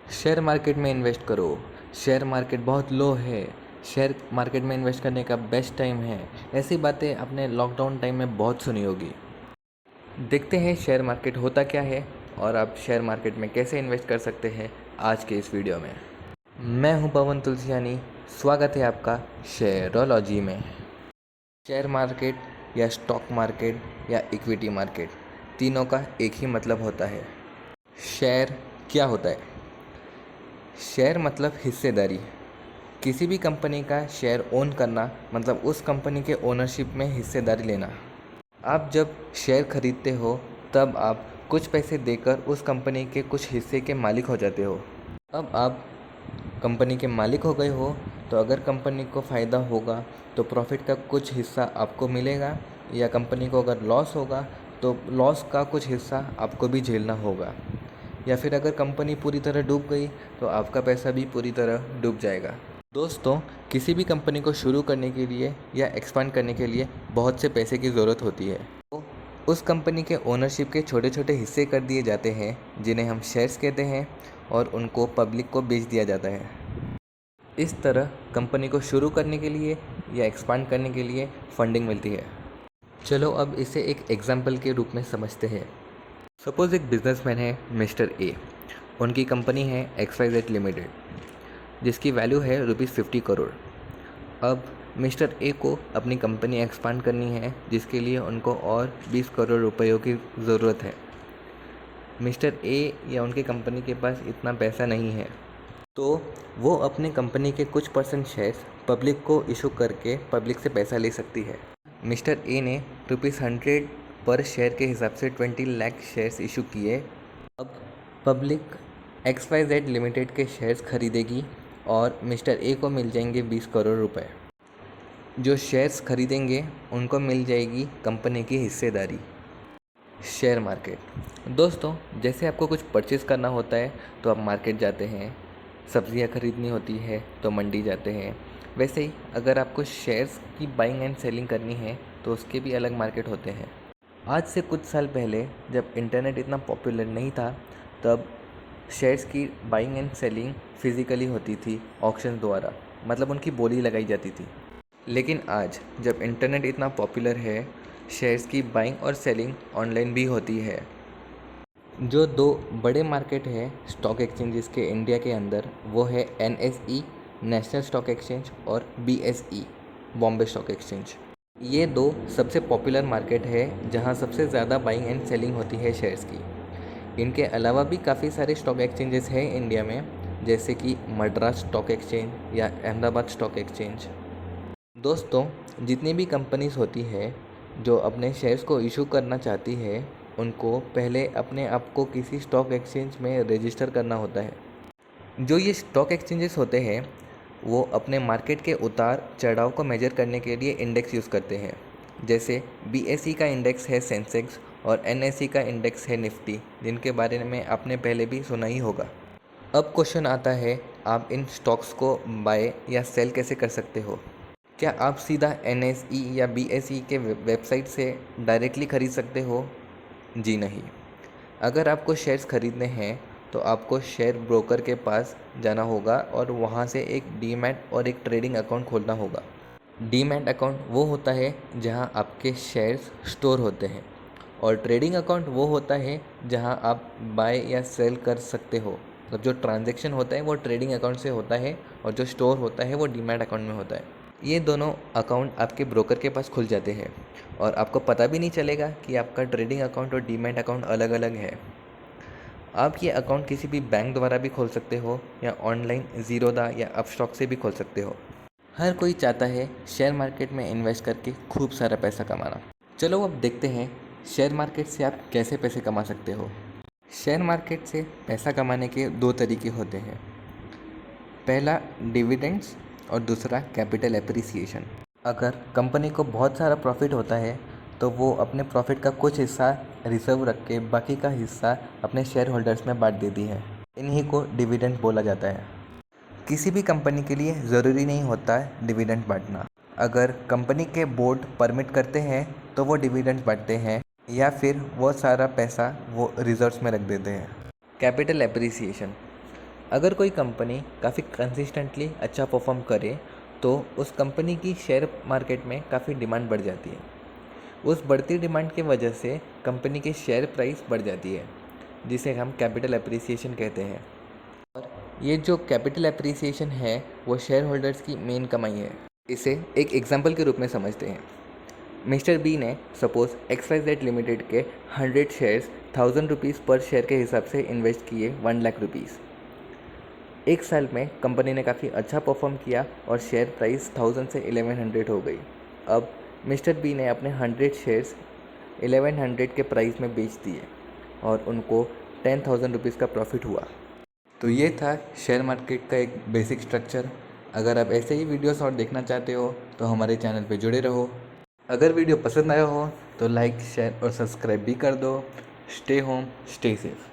Share market में invest करो। Share market बहुत लो है। शेयर मार्केट में इन्वेस्ट करने का बेस्ट टाइम है। ऐसी बातें आपने लॉकडाउन टाइम में बहुत सुनी होगी। देखते हैं शेयर मार्केट होता क्या है और आप शेयर मार्केट में कैसे इन्वेस्ट कर सकते हैं आज के इस वीडियो में। मैं हूं पवन तुलसियानी। स्वागत है आपका शेयरोलॉजी में। शेयर मार्केट या स्टॉक मार्केट या इक्विटी मार्केट, तीनों का एक ही मतलब होता है। शेयर क्या होता है? शेयर मतलब हिस्सेदारी। किसी भी कंपनी का शेयर ओन करना मतलब उस कंपनी के ओनरशिप में हिस्सेदारी लेना। आप जब शेयर खरीदते हो तब आप कुछ पैसे देकर उस कंपनी के कुछ हिस्से के मालिक हो जाते हो। अब आप कंपनी के मालिक हो गए हो तो अगर कंपनी को फ़ायदा होगा तो प्रॉफिट का कुछ हिस्सा आपको मिलेगा, या कंपनी को अगर लॉस होगा तो लॉस का कुछ हिस्सा आपको भी झेलना होगा, या फिर अगर कंपनी पूरी तरह डूब गई तो आपका पैसा भी पूरी तरह डूब जाएगा। दोस्तों, किसी भी कंपनी को शुरू करने के लिए या एक्सपांड करने के लिए बहुत से पैसे की ज़रूरत होती है। तो उस कंपनी के ओनरशिप के छोटे छोटे हिस्से कर दिए जाते हैं जिन्हें हम शेयर्स कहते हैं, और उनको पब्लिक को बेच दिया जाता है। इस तरह कंपनी को शुरू करने के लिए या एक्सपांड करने के लिए फंडिंग मिलती है। चलो अब इसे एक एग्जाम्पल के रूप में समझते हैं। सपोज़ एक बिजनेसमैन है मिस्टर ए। उनकी कंपनी है XYZ लिमिटेड जिसकी वैल्यू है ₹50 करोड़। अब मिस्टर ए को अपनी कंपनी एक्सपांड करनी है जिसके लिए उनको और 20 करोड़ रुपयों की ज़रूरत है। मिस्टर ए या उनकी कंपनी के पास इतना पैसा नहीं है, तो वो अपने कंपनी के कुछ परसेंट शेयर्स पब्लिक को इशू करके पब्लिक से पैसा ले सकती है। मिस्टर ए ने ₹100 पर शेयर के हिसाब से 20 लाख शेयर्स इशू किए। अब पब्लिक XYZ लिमिटेड के शेयर्स खरीदेगी और मिस्टर ए को मिल जाएंगे 20 करोड़ रुपए। जो शेयर्स खरीदेंगे उनको मिल जाएगी कंपनी की हिस्सेदारी। Share market. दोस्तों, जैसे आपको कुछ परचेज़ करना होता है तो आप मार्केट जाते हैं, सब्जियां खरीदनी होती है तो मंडी जाते हैं, वैसे ही अगर आपको शेयर्स की बाइंग एंड सेलिंग करनी है तो उसके भी अलग मार्केट होते हैं। आज से कुछ साल पहले जब इंटरनेट इतना पॉपुलर नहीं था तब शेयर्स की बाइंग एंड सेलिंग फिज़िकली होती थी, ऑक्शन द्वारा, मतलब उनकी बोली लगाई जाती थी। लेकिन आज जब इंटरनेट इतना पॉपुलर है, शेयर्स की बाइंग और सेलिंग ऑनलाइन भी होती है। जो दो बड़े मार्केट है स्टॉक एक्सचेंजेस के इंडिया के अंदर, वो है NSE नेशनल स्टॉक एक्सचेंज और BSE बॉम्बे स्टॉक एक्सचेंज। ये दो सबसे पॉपुलर मार्केट है जहाँ सबसे ज़्यादा बाइंग एंड सेलिंग होती है शेयर्स की। इनके अलावा भी काफ़ी सारे स्टॉक एक्सचेंजेस हैं इंडिया में, जैसे कि मद्रास स्टॉक एक्सचेंज या अहमदाबाद स्टॉक एक्सचेंज। दोस्तों, जितनी भी कंपनीज होती है जो अपने शेयर्स को इशू करना चाहती है उनको पहले अपने आप को किसी स्टॉक एक्सचेंज में रजिस्टर करना होता है। जो ये स्टॉक एक्सचेंजेस होते हैं वो अपने मार्केट के उतार चढ़ाव को मेजर करने के लिए इंडेक्स यूज़ करते हैं। जैसे BSE का इंडेक्स है सेंसेक्स और NSE का इंडेक्स है निफ्टी, जिनके बारे में आपने पहले भी सुना ही होगा। अब क्वेश्चन आता है, आप इन स्टॉक्स को बाय या सेल कैसे कर सकते हो? क्या आप सीधा NSE या BSE के वेबसाइट से डायरेक्टली ख़रीद सकते हो? जी नहीं। अगर आपको शेयर्स खरीदने हैं तो आपको शेयर ब्रोकर के पास जाना होगा और वहाँ से एक डीमैट और एक ट्रेडिंग अकाउंट खोलना होगा। डीमैट अकाउंट वो होता है जहाँ आपके शेयर्स स्टोर होते हैं, और ट्रेडिंग अकाउंट वो होता है जहाँ आप बाय या सेल कर सकते हो। मतलब जो ट्रांजैक्शन होता है वो ट्रेडिंग अकाउंट से होता है और जो स्टोर होता है वो डीमैट अकाउंट में होता है। ये दोनों अकाउंट आपके ब्रोकर के पास खुल जाते हैं और आपको पता भी नहीं चलेगा कि आपका ट्रेडिंग अकाउंट और डीमैट अकाउंट अलग अलग है। आप ये अकाउंट किसी भी बैंक द्वारा भी खोल सकते हो या ऑनलाइन ज़ीरोधा या अपस्टॉक से भी खोल सकते हो। हर कोई चाहता है शेयर मार्केट में इन्वेस्ट करके खूब सारा पैसा कमाना। चलो अब देखते हैं शेयर मार्केट से आप कैसे पैसे कमा सकते हो। शेयर मार्केट से पैसा कमाने के दो तरीके होते हैं। पहला डिविडेंड्स और दूसरा कैपिटल एप्रिसिएशन। अगर कंपनी को बहुत सारा प्रॉफिट होता है तो वो अपने प्रॉफिट का कुछ हिस्सा रिजर्व रख के बाकी का हिस्सा अपने शेयर होल्डर्स में बांट देती है। इन्हीं को डिविडेंड बोला जाता है। किसी भी कंपनी के लिए ज़रूरी नहीं होता है डिविडेंड बांटना। अगर कंपनी के बोर्ड परमिट करते हैं तो वो डिविडेंड बांटते हैं, या फिर वो सारा पैसा वो रिजर्व्स में रख देते हैं। Capital appreciation. अगर कोई कंपनी काफ़ी कंसिस्टेंटली अच्छा परफॉर्म करे तो उस कंपनी की शेयर मार्केट में काफ़ी डिमांड बढ़ जाती है। उस बढ़ती डिमांड की वजह से कंपनी की शेयर प्राइस बढ़ जाती है, जिसे हम कैपिटल एप्रिसिएशन कहते हैं। और ये जो कैपिटल एप्रिसिएशन है वो शेयर होल्डर्स की मेन कमाई है। इसे एक एग्जांपल के रूप में समझते हैं। मिस्टर बी ने सपोज XYZ लिमिटेड के 100 शेयर्स 1000 रुपीज़ पर शेयर के हिसाब से इन्वेस्ट किए 1 लाख रुपीज़। एक साल में कंपनी ने काफ़ी अच्छा परफॉर्म किया और शेयर प्राइस 1000 से 1100 हो गई। अब मिस्टर बी ने अपने 100 शेयर्स 1100 के प्राइस में बेच दिए और उनको 10,000 रुपीज़ का प्रॉफिट हुआ। तो ये था शेयर मार्केट का एक बेसिक स्ट्रक्चर। अगर आप ऐसे ही वीडियोस और देखना चाहते हो तो हमारे चैनल पे जुड़े रहो। अगर वीडियो पसंद आया हो तो लाइक, शेयर और सब्सक्राइब भी कर दो। Stay home, stay safe.